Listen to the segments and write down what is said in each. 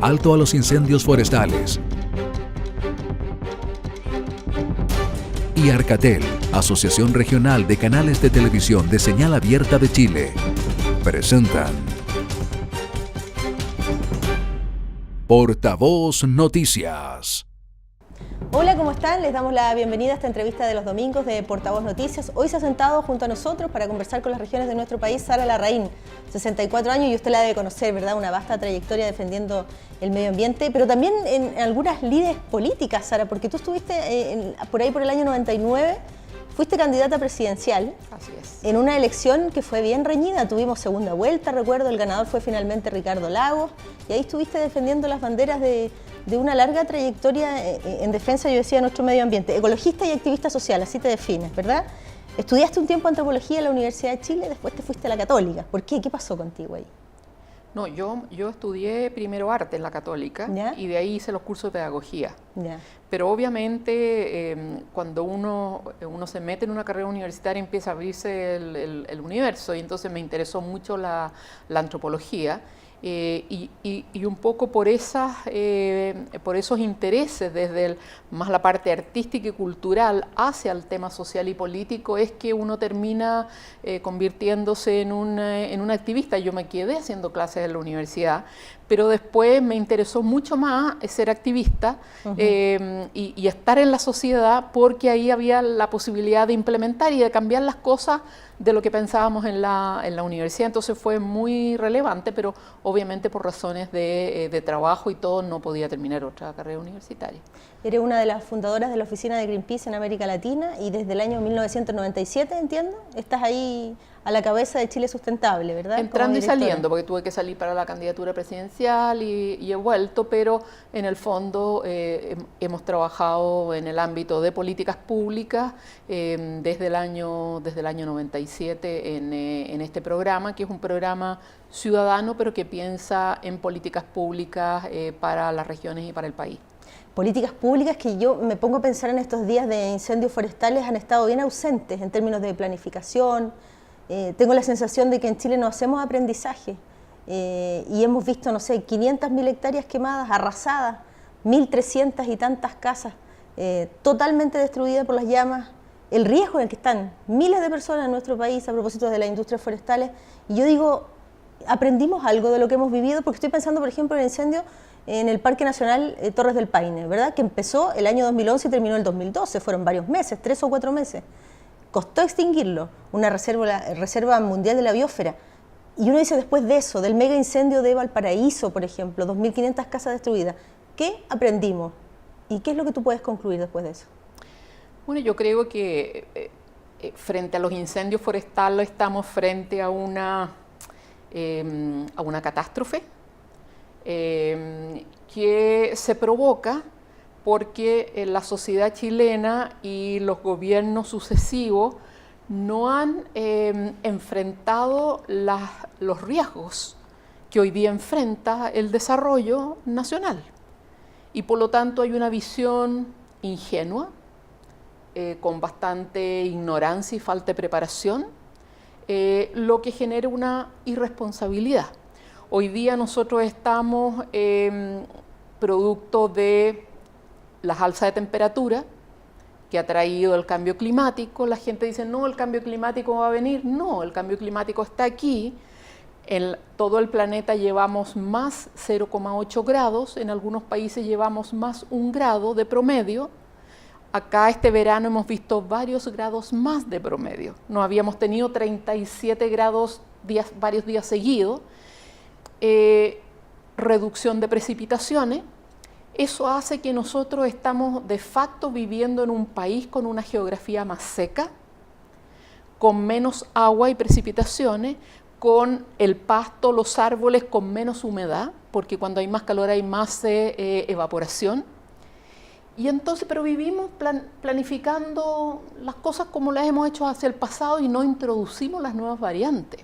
Alto a los incendios forestales. Y Arcatel, Asociación Regional de Canales de Televisión de Señal Abierta de Chile, presentan Portavoz Noticias. Hola, ¿cómo están? Les damos la bienvenida a esta entrevista de los domingos de Portavoz Noticias. Hoy se ha sentado junto a nosotros para conversar con las regiones de nuestro país Sara Larraín, 64 años, y usted la debe conocer, ¿verdad? Una vasta trayectoria defendiendo el medio ambiente, pero también en algunas lides políticas, Sara, porque tú estuviste por ahí por el año 99, fuiste candidata presidencial. Así es. En una elección que fue bien reñida, tuvimos segunda vuelta, recuerdo, el ganador fue finalmente Ricardo Lagos, y ahí estuviste defendiendo las banderas de una larga trayectoria en defensa, yo decía, de nuestro medio ambiente. Ecologista y activista social, así te defines, ¿verdad? Estudiaste un tiempo antropología en la Universidad de Chile, después te fuiste a la Católica. ¿Por qué? ¿Qué pasó contigo ahí? No, yo estudié primero arte en la Católica. ¿Ya? Y de ahí hice los cursos de pedagogía. ¿Ya? Pero obviamente cuando uno se mete en una carrera universitaria empieza a abrirse el universo, y entonces me interesó mucho la antropología. Y un poco por esos intereses, desde más la parte artística y cultural hacia el tema social y político, es que uno termina convirtiéndose en un activista. Yo me quedé haciendo clases en la universidad, pero después me interesó mucho más ser activista y estar en la sociedad, porque ahí había la posibilidad de implementar y de cambiar las cosas de lo que pensábamos en la universidad. Entonces fue muy relevante, pero obviamente por razones de trabajo y todo no podía terminar otra carrera universitaria. Eres una de las fundadoras de la oficina de Greenpeace en América Latina y desde el año 1997, entiendo, estás ahí a la cabeza de Chile Sustentable, ¿verdad? Entrando y saliendo, porque tuve que salir para la candidatura presidencial y he vuelto, pero en el fondo hemos trabajado en el ámbito de políticas públicas desde el año 97 en este programa, que es un programa ciudadano, pero que piensa en políticas públicas para las regiones y para el país. Políticas públicas que yo me pongo a pensar en estos días de incendios forestales han estado bien ausentes en términos de planificación. Tengo la sensación de que en Chile no hacemos aprendizaje y hemos visto, no sé, 500.000 hectáreas quemadas, arrasadas, 1.300 y tantas casas totalmente destruidas por las llamas, el riesgo en el que están miles de personas en nuestro país a propósito de las industrias forestales. Y yo digo, ¿aprendimos algo de lo que hemos vivido? Porque estoy pensando, por ejemplo, en el incendio en el Parque Nacional Torres del Paine, ¿verdad? Que empezó el año 2011 y terminó el 2012, fueron varios meses, 3 o 4 meses. Costó extinguirlo, una reserva mundial de la biosfera. Y uno dice después de eso, del mega incendio de Valparaíso, por ejemplo, 2.500 casas destruidas, ¿qué aprendimos? ¿Y qué es lo que tú puedes concluir después de eso? Bueno, yo creo que frente a los incendios forestales estamos frente a una catástrofe que se provoca porque la sociedad chilena y los gobiernos sucesivos no han enfrentado los riesgos que hoy día enfrenta el desarrollo nacional. Y por lo tanto hay una visión ingenua, con bastante ignorancia y falta de preparación, lo que genera una irresponsabilidad. Hoy día nosotros estamos producto de las alzas de temperatura que ha traído el cambio climático. La gente dice, no, el cambio climático va a venir. No, el cambio climático está aquí. En todo el planeta llevamos más 0,8 grados, en algunos países llevamos más 1 grado de promedio. Acá este verano hemos visto varios grados más de promedio. No habíamos tenido 37 grados varios días seguidos. Reducción de precipitaciones. Eso hace que nosotros estamos de facto viviendo en un país con una geografía más seca, con menos agua y precipitaciones, con el pasto, los árboles con menos humedad, porque cuando hay más calor hay más evaporación. Y entonces, pero vivimos planificando las cosas como las hemos hecho hacia el pasado y no introducimos las nuevas variantes.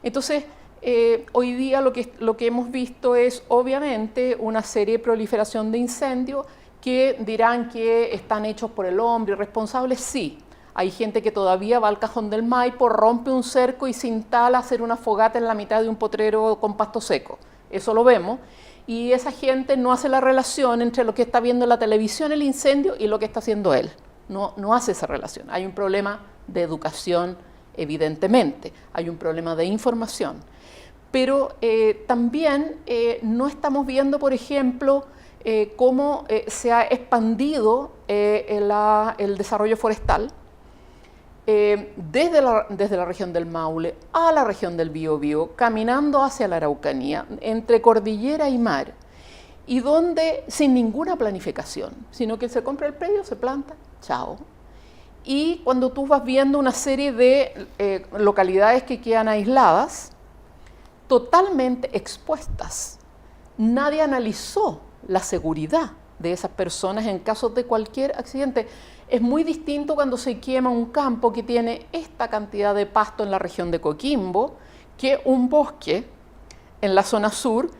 Entonces, hoy día lo que hemos visto es obviamente una serie de proliferación de incendios que dirán que están hechos por el hombre, irresponsables. Sí, hay gente que todavía va al Cajón del Maipo, rompe un cerco y se instala a hacer una fogata en la mitad de un potrero con pasto seco. eso lo vemos, y esa gente no hace la relación entre lo que está viendo en la televisión, el incendio, y lo que está haciendo él. No hace esa relación. Hay un problema de educación, evidentemente, hay un problema de información, pero también no estamos viendo, por ejemplo, cómo se ha expandido el desarrollo forestal desde la región del Maule a la región del Biobío, caminando hacia la Araucanía, entre cordillera y mar, y donde sin ninguna planificación, sino que se compra el predio, se planta, chao. Y cuando tú vas viendo una serie de localidades que quedan aisladas, totalmente expuestas, nadie analizó la seguridad de esas personas en caso de cualquier accidente. Es muy distinto cuando se quema un campo que tiene esta cantidad de pasto en la región de Coquimbo que un bosque en la zona sur.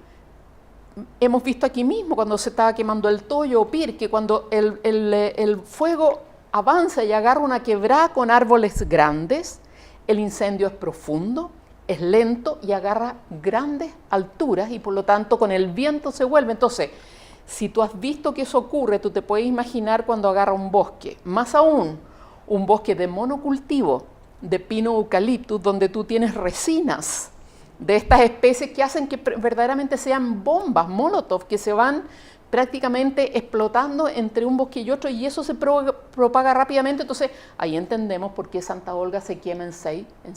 Hemos visto aquí mismo cuando se estaba quemando el Toyo o Pirque, cuando el fuego avanza y agarra una quebrada con árboles grandes, el incendio es profundo, es lento y agarra grandes alturas y por lo tanto con el viento se vuelve. Entonces, si tú has visto que eso ocurre, tú te puedes imaginar cuando agarra un bosque, más aún un bosque de monocultivo, de pino eucaliptus, donde tú tienes resinas de estas especies que hacen que verdaderamente sean bombas Molotov, que se van prácticamente explotando entre un bosque y otro, y eso se propaga rápidamente. Entonces ahí entendemos por qué Santa Olga se quema en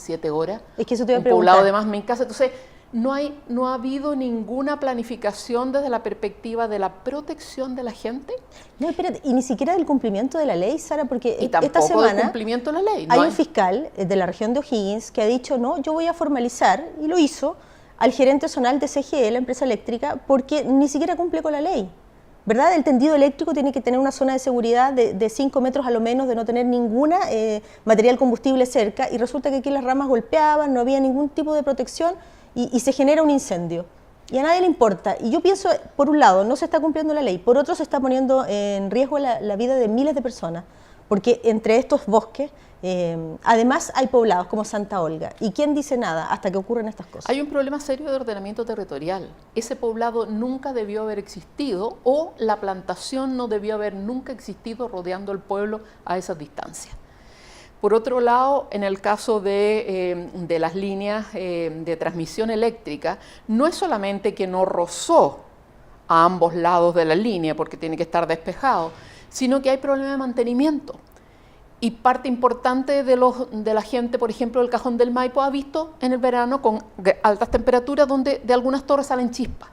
7 horas. Es que eso te iba a un preguntar. poblado de más Mincasa. Entonces no ha habido ninguna planificación desde la perspectiva de la protección de la gente. No, espérate, y ni siquiera del cumplimiento de la ley, Sara, porque y tampoco esta semana del cumplimiento de la ley. hay un fiscal de la región de O'Higgins que ha dicho, no, yo voy a formalizar, y lo hizo, al gerente zonal de CGE, la empresa eléctrica, porque ni siquiera cumple con la ley. ¿Verdad? El tendido eléctrico tiene que tener una zona de seguridad de 5 metros a lo menos, de no tener ninguna material combustible cerca, y resulta que aquí las ramas golpeaban, no había ningún tipo de protección y se genera un incendio. Y a nadie le importa. Y yo pienso, por un lado, no se está cumpliendo la ley, por otro se está poniendo en riesgo la vida de miles de personas, porque entre estos bosques, además hay poblados como Santa Olga. ¿Y quién dice nada hasta que ocurren estas cosas? Hay un problema serio de ordenamiento territorial. Ese poblado nunca debió haber existido, o la plantación no debió haber nunca existido rodeando el pueblo a esa distancia. Por otro lado, en el caso de las líneas de transmisión eléctrica, no es solamente que no rozó a ambos lados de la línea porque tiene que estar despejado, sino que hay problema de mantenimiento. Y parte importante de la gente, por ejemplo, del Cajón del Maipo, ha visto en el verano con altas temperaturas donde de algunas torres salen chispas.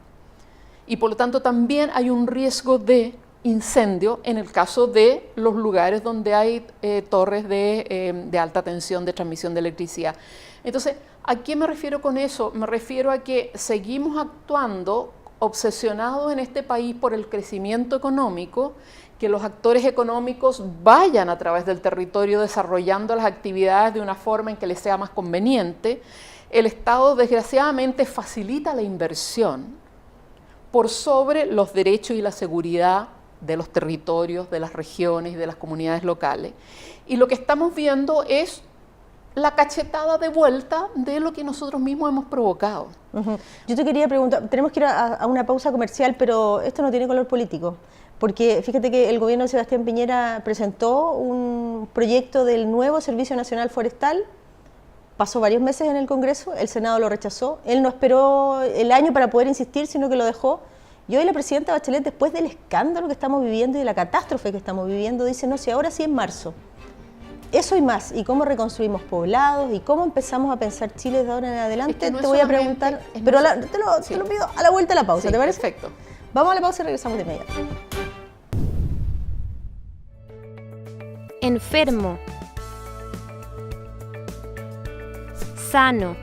Y por lo tanto también hay un riesgo de incendio en el caso de los lugares donde hay torres de alta tensión de transmisión de electricidad. Entonces, ¿a qué me refiero con eso? Me refiero a que seguimos actuando obsesionados en este país por el crecimiento económico, que los actores económicos vayan a través del territorio desarrollando las actividades de una forma en que les sea más conveniente. El Estado, desgraciadamente, facilita la inversión por sobre los derechos y la seguridad de los territorios, de las regiones y de las comunidades locales. Y lo que estamos viendo es la cachetada de vuelta de lo que nosotros mismos hemos provocado. Yo te quería preguntar, tenemos que ir a una pausa comercial, pero esto no tiene color político. Porque fíjate que el gobierno de Sebastián Piñera presentó un proyecto del nuevo Servicio Nacional Forestal, pasó varios meses en el Congreso, el Senado lo rechazó, él no esperó el año para poder insistir, sino que lo dejó, y hoy la presidenta Bachelet, después del escándalo que estamos viviendo y de la catástrofe que estamos viviendo, dice, no, si ahora sí en marzo. Eso y más, y cómo reconstruimos poblados, y cómo empezamos a pensar Chile desde ahora en adelante, Es que no te voy a preguntar, pero te lo pido a la vuelta de la pausa, sí, ¿te parece? Perfecto. Vamos a la pausa y regresamos de inmediato. Enfermo, sano,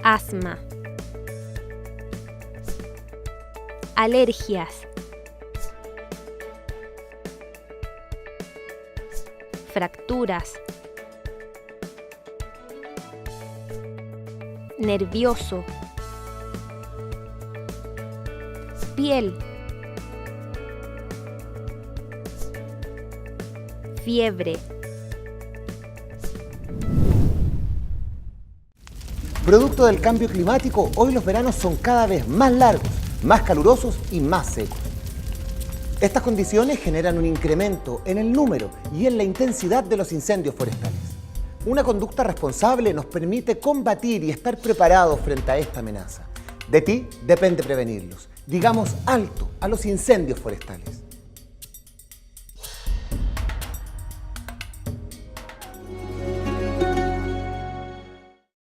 asma, alergias, fracturas, nervioso, piel, fiebre. Producto del cambio climático, hoy los veranos son cada vez más largos, más calurosos y más secos. Estas condiciones generan un incremento en el número y en la intensidad de los incendios forestales. Una conducta responsable nos permite combatir y estar preparados frente a esta amenaza. De ti depende prevenirlos. Digamos alto a los incendios forestales.